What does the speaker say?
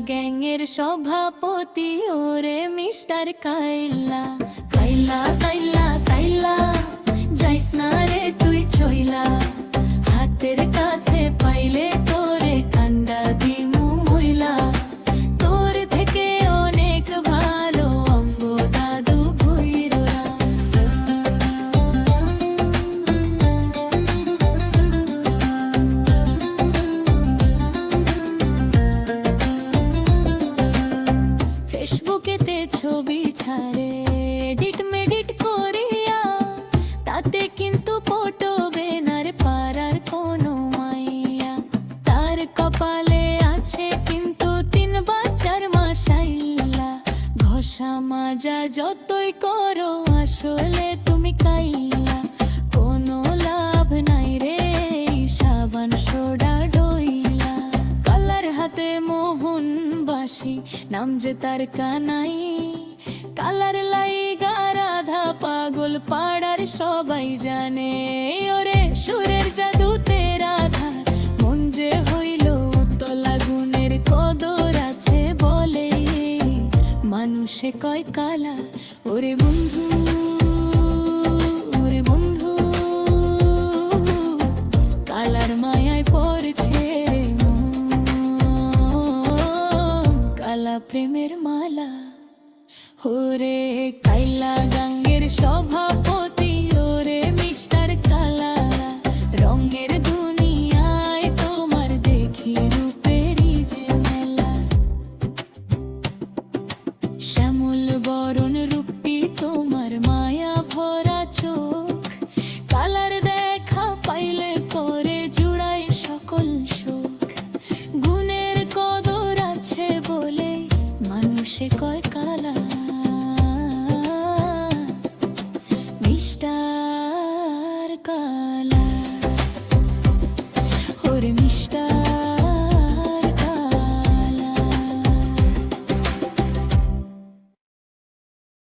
গ্যাংয়ের সভাপতি ওরে মিস্টার কাইলা। কাইলা কাইলা কাইলা যাইস না রে তুই চইলা, হাতের কাছে পাইলে তোরে কান্ডা দিমু মইলা। তোর থেকে অনেক ভালো অম্বো দাদু ভৈররা। ফেসবুকেতে ছবি ছাড়ে এডিট মেডিট করিয়া, তাতে কিন্তু পটবে না রে পাড়ার কোনো মাইয়া। তার কপালে আছে কিন্তু 3 বাচ্চার মাশাআল্লাহ। ঘষা মাজা যতই করো আসলে তুমি কাইলা। কোনো লাভ নাই রে সাবান সোডা ডইলা। কালার হাতে মোহন বাসি নাম যে তার কানাই। কালার লাইগা রাধা পাগল পাড়ার সবাই জানে। ওরে সুরের জাদুতে রাধা মন যে হইল উত্তল আগুনের কদর আছে বলে। মানুষে কয় কালা ওরে বন্ধু, ওরে বন্ধু, কালার মায়ায় পড়ছে কালা প্রেমের মালা। ওরে কাইলা গাঙ্গের সভাপতি ওরে মিস্টার কালা। রঙের দুনিয়ায় তোমার দেখি রূপেরই যে মেলা। শ্যামল বরণ রূপটি তোমার মায়া ভরা চোখ। কালার দেখা পাইলে পরে জুড়াই সকল সুখ। গুণের কদর আছে বলে মানুষে কয় কালা। মিস্টার কালা।